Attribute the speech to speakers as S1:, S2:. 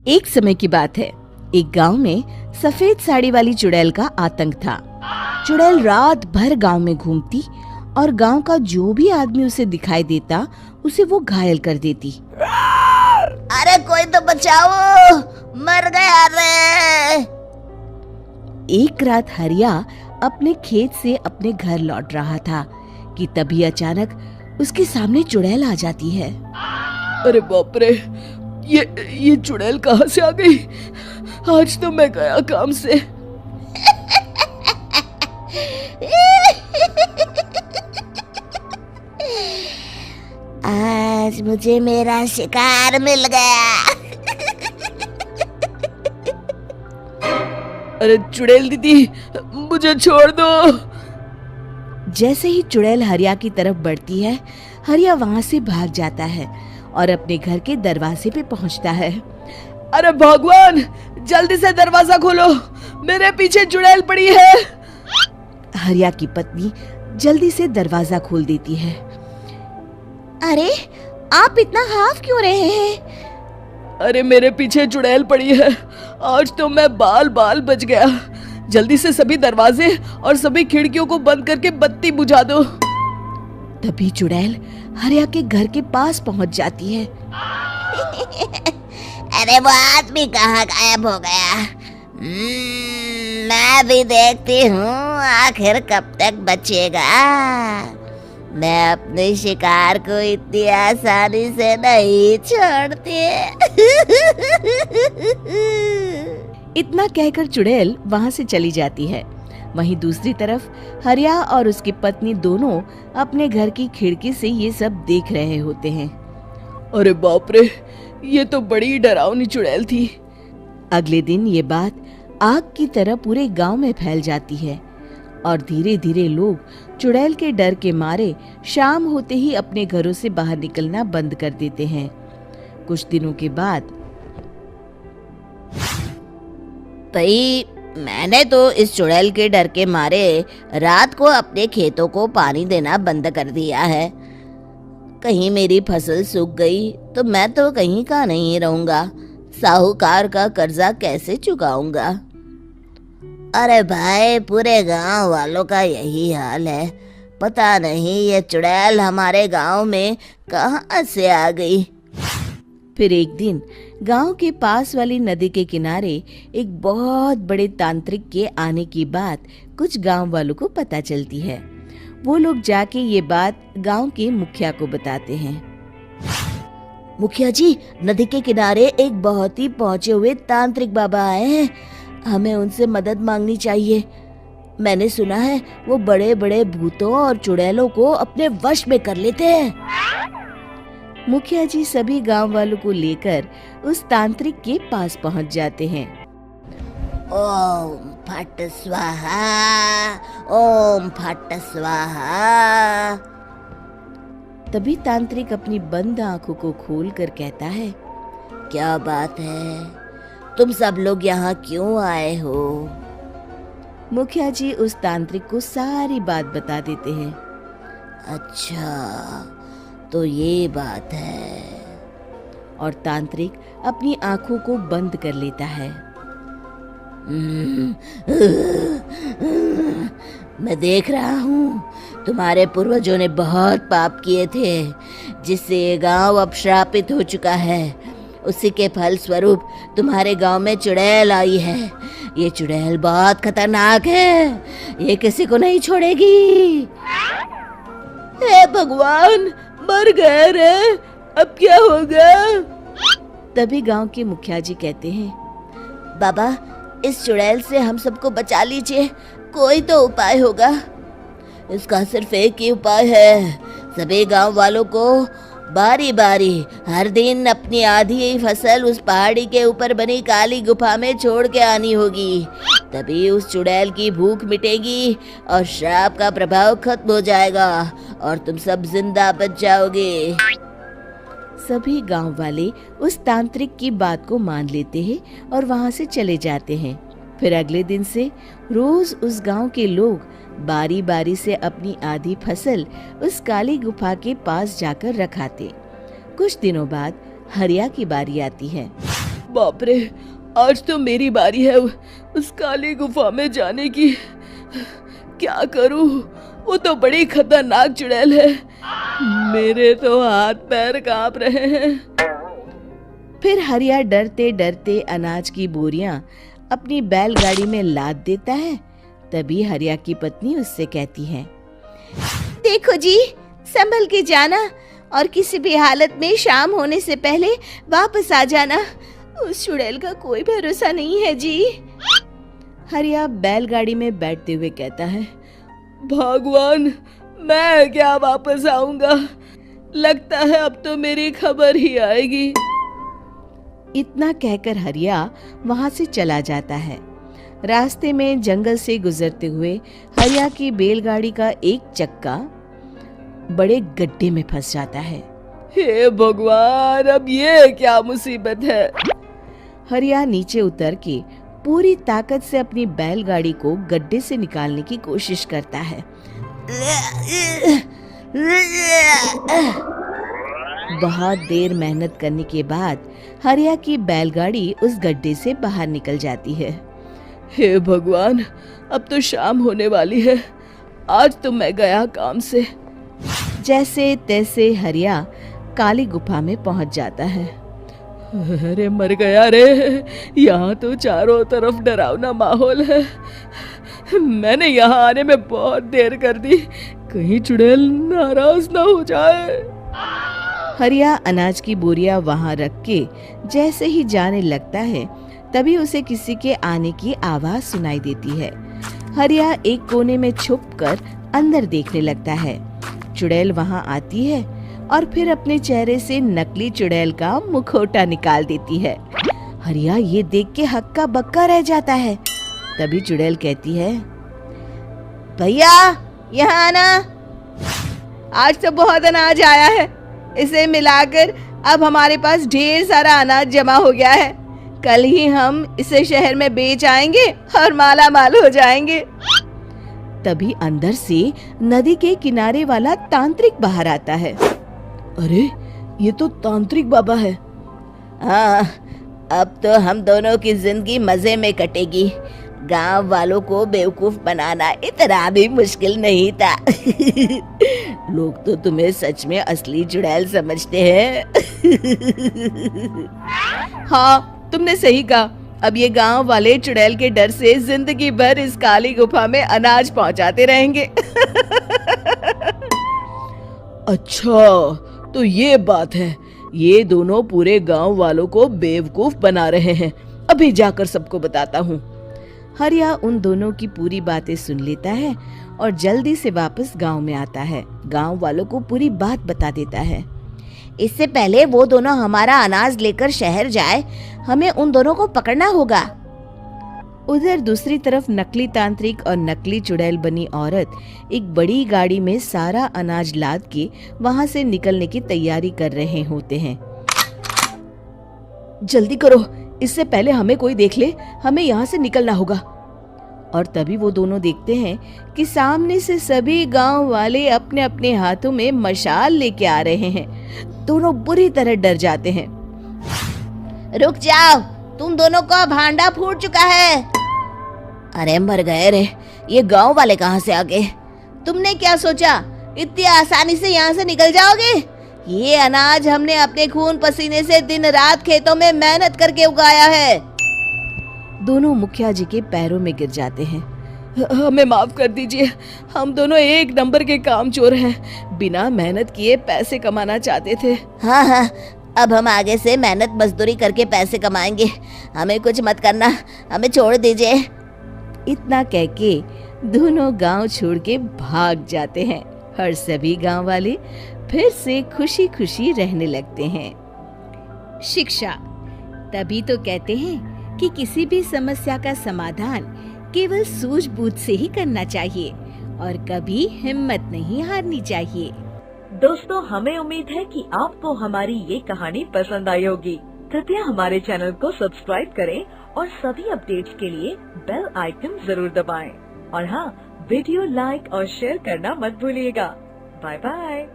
S1: एक समय की बात है। एक गांव में सफेद साड़ी वाली चुड़ैल का आतंक था। चुड़ैल रात भर गांव में घूमती और गांव का जो भी आदमी उसे दिखाई देता उसे वो घायल कर देती।
S2: अरे कोई तो बचाओ, मर गया रे।
S1: एक रात हरिया अपने खेत से अपने घर लौट रहा था कि तभी अचानक उसके सामने चुड़ैल आ जाती है।
S3: अरे बाप रे, ये चुड़ैल कहाँ से आ गई? आज तो मैं गया काम से।
S2: आज मुझे मेरा शिकार मिल गया।
S3: अरे चुड़ैल दीदी, मुझे छोड़ दो।
S1: जैसे ही चुड़ैल हरिया की तरफ बढ़ती है, हरिया वहां से भाग जाता है और अपने घर के दरवाजे पे पहुंचता है।
S3: अरे भगवान, जल्दी से दरवाजा खोलो, मेरे पीछे चुड़ैल पड़ी है।
S1: हरिया की पत्नी जल्दी से दरवाजा खोल देती है।
S2: अरे आप इतना हाफ क्यों रहे हैं?
S3: अरे मेरे पीछे चुड़ैल पड़ी है, आज तो मैं बाल बाल बच गया। जल्दी से सभी दरवाजे और सभी खिड़कियों को बंद करके बत्ती बुझा दो।
S1: तभी चुड़ैल हरिया के घर के पास पहुंच जाती है।
S2: अरे वो आदमी कहाँ गायब हो गया? मैं भी देखती हूँ आखिर कब तक बचेगा। मैं अपने शिकार को इतनी आसानी से नहीं छोड़ती।
S1: इतना कहकर चुड़ैल वहां से चली जाती है। वहीं दूसरी तरफ हरिया और उसकी पत्नी दोनों अपने घर की खिड़की से ये सब देख रहे होते हैं।
S3: अरे बाप रे, ये तो बड़ी डरावनी चुड़ैल थी।
S1: अगले दिन ये बात आग की तरह पूरे गांव में फैल जाती है और धीरे धीरे लोग चुड़ैल के डर के मारे शाम होते ही अपने घरों से बाहर निकलना बंद कर देते हैं। कुछ दिनों के बाद
S2: भाई, मैंने तो इस चुड़ैल के डर के मारे रात को अपने खेतों को पानी देना बंद कर दिया है। कहीं मेरी फसल सूख गई तो मैं तो कहीं का नहीं रहूंगा। साहूकार का कर्जा कैसे चुकाऊंगा? अरे भाई, पूरे गांव वालों का यही हाल है। पता नहीं ये चुड़ैल हमारे गांव में कहां से आ गई।
S1: फिर एक दिन गांव के पास वाली नदी के किनारे एक बहुत बड़े तांत्रिक के आने की बात कुछ गांव वालों को पता चलती है। वो लोग जाके ये बात गांव के मुखिया को बताते हैं।
S2: मुखिया जी, नदी के किनारे एक बहुत ही पहुंचे हुए तांत्रिक बाबा आए हैं। हमें उनसे मदद मांगनी चाहिए। मैंने सुना है वो बड़े बड़े भूतों और चुड़ैलों को अपने वश में कर लेते हैं।
S1: मुखिया जी सभी गांव वालों को लेकर उस तांत्रिक के पास पहुंच जाते हैं।
S2: ओम फट स्वाहा, ओम फट स्वाहा।
S1: तभी तांत्रिक अपनी बंद आंखों को खोलकर कहता है,
S2: क्या बात है? तुम सब लोग यहाँ क्यों आए हो?
S1: मुखिया जी उस तांत्रिक को सारी बात बता देते हैं।
S2: अच्छा, तो ये बात है।
S1: और तांत्रिक अपनी आंखों को बंद कर लेता है।
S2: मैं देख रहा हूँ तुम्हारे पूर्वजों ने बहुत पाप किए थे, जिससे ये गांव अब श्रापित हो चुका है। उसी के फल स्वरूप तुम्हारे गांव में चुड़ैल आई है। ये चुड़ैल बहुत खतरनाक है, ये किसी को नहीं छोड़ेगी।
S3: हे भगवान, मर गए रे, अब क्या होगा?
S1: तभी गांव के मुखिया जी कहते हैं,
S2: बाबा, इस चुड़ैल से हम सबको बचा लीजिए। कोई तो उपाय होगा। इसका सिर्फ एक ही उपाय है। सभी गांव वालों को बारी बारी हर दिन अपनी आधी फसल उस पहाड़ी के ऊपर बनी काली गुफा में छोड़ के आनी होगी। तभी उस चुड़ैल की भूख मिटेगी और श्राप का प्रभाव खत्म हो जाएगा और तुम सब जिंदा बच जाओगे।
S1: सभी गांव वाले उस तांत्रिक की बात को मान लेते हैं और वहां से चले जाते हैं। फिर अगले दिन से रोज उस गांव के लोग बारी बारी से अपनी आधी फसल उस काली गुफा के पास जाकर रखाते। कुछ दिनों बाद हरिया की बारी आती है।
S3: बाप रे, आज तो मेरी बारी है उस काली गुफा में जाने की। क्या करूं? वो तो बड़ी खतरनाक चुड़ैल है। मेरे तो हाथ पैर कांप रहे हैं।
S1: फिर हरिया डरते डरते अनाज की बोरियां अपनी बैलगाड़ी में लाद देता है। तभी हरिया की पत्नी उससे कहती है,
S2: देखो जी, संभल के जाना और किसी भी हालत में शाम होने से पहले वापस आ जाना। उस चुड़ैल का कोई भरोसा नहीं है जी।
S1: हरिया बैलगाड़ी में बैठते हुए कहता है,
S3: भगवान, मैं क्या वापस आऊंगा? लगता है अब तो मेरी खबर ही आएगी।
S1: इतना कहकर हरिया वहां से चला जाता है। रास्ते में जंगल से गुजरते हुए हरिया की बैलगाड़ी का एक चक्का बड़े गड्ढे में फंस जाता है।
S3: हे भगवान, अब ये क्या मुसीबत है?
S1: हरिया नीचे उतर के पूरी ताकत से अपनी बैलगाड़ी को गड्ढे से निकालने की कोशिश करता है। बहुत देर मेहनत करने के बाद हरिया की बैलगाड़ी उस गड्ढे से बाहर निकल जाती है।
S3: हे भगवान, अब तो शाम होने वाली है। आज तो मैं गया काम से।
S1: जैसे तैसे हरिया काली गुफा में पहुंच जाता है।
S3: अरे मर गया रे, यहाँ तो चारों तरफ डरावना माहौल है। मैंने यहाँ आने में बहुत देर कर दी, कहीं चुड़ैल नाराज ना हो जाए।
S1: हरिया अनाज की बोरियां वहां रख के जैसे ही जाने लगता है, तभी उसे किसी के आने की आवाज सुनाई देती है। हरिया एक कोने में छुपकर अंदर देखने लगता है। चुड़ैल वहां आती है और फिर अपने चेहरे से नकली चुड़ैल का मुखौटा निकाल देती है। हरिया ये देख के हक्का बक्का रह जाता है। तभी चुड़ैल कहती है,
S2: भैया यहाँ आना।
S3: आज तो बहुत अनाज आया है, इसे मिलाकर अब हमारे पास ढेर सारा अनाज जमा हो गया है। कल ही हम इसे शहर में बेच आएंगे और माला माल हो जाएंगे।
S1: तभी अंदर से नदी के किनारे वाला तांत्रिक बाहर आता है।
S3: अरे, ये तो तांत्रिक बाबा है।
S2: हाँ, अब तो हम दोनों की जिंदगी मजे में कटेगी। गांव वालों को बेवकूफ बनाना इतना भी मुश्किल नहीं था। लोग तो तुम्हें सच में असली चुड़ैल समझते हैं।
S3: हाँ, तुमने सही कहा। अब ये गांव वाले चुड़ैल के डर से जिंदगी भर इस काली गुफा में अनाज पहुंचाते रहेंगे। अच्छा, तो ये बात है। ये दोनों पूरे गांव वालों को बेवकूफ बना रहे हैं। अभी जाकर सबको बताता हूँ।
S1: हरिया उन दोनों की पूरी बातें सुन लेता है और जल्दी से वापस गांव में आता है। गांव वालों को पूरी बात बता देता है।
S2: इससे पहले वो दोनों हमारा अनाज लेकर शहर जाए, हमें उन दोनों को पकड़ना होगा।
S1: उधर दूसरी तरफ नकली तांत्रिक और नकली चुड़ैल बनी औरत एक बड़ी गाड़ी में सारा अनाज लाद के वहां से निकलने की तैयारी कर रहे होते हैं।
S3: जल्दी करो, इससे पहले हमें कोई देख ले। हमें यहाँ से निकलना होगा।
S1: और तभी वो दोनों देखते हैं कि सामने से सभी गांव वाले अपने अपने हाथों में मशाल लेके आ रहे हैं। दोनों बुरी तरह डर जाते हैं।
S2: रुक जाओ, तुम दोनों का भांडा फूट चुका है। अरे मर गए रे, ये गांव वाले कहाँ से आ गए? तुमने क्या सोचा इतनी आसानी से यहाँ से निकल जाओगे? ये अनाज हमने अपने खून पसीने से दिन रात खेतों में मेहनत करके उगाया है।
S1: दोनों मुखिया जी के पैरों में गिर जाते हैं।
S3: हमें माफ कर दीजिए, हम दोनों एक नंबर के कामचोर हैं। बिना मेहनत किए पैसे कमाना चाहते थे।
S2: हाँ, अब हम आगे से मेहनत मजदूरी करके पैसे कमाएंगे। हमें कुछ मत करना, हमें छोड़ दीजिए।
S1: इतना कह के दोनों गांव छोड़ के भाग जाते हैं और सभी गांव वाले फिर से खुशी खुशी रहने लगते हैं। शिक्षा, तभी तो कहते हैं कि किसी भी समस्या का समाधान केवल सूझबूझ से ही करना चाहिए और कभी हिम्मत नहीं हारनी चाहिए।
S4: दोस्तों, हमें उम्मीद है कि आपको हमारी ये कहानी पसंद आई होगी। कृपया हमारे चैनल को सब्सक्राइब करें और सभी अपडेट्स के लिए बेल आइकन जरूर दबाएं। और हाँ, वीडियो लाइक और शेयर करना मत भूलिएगा। Bye bye.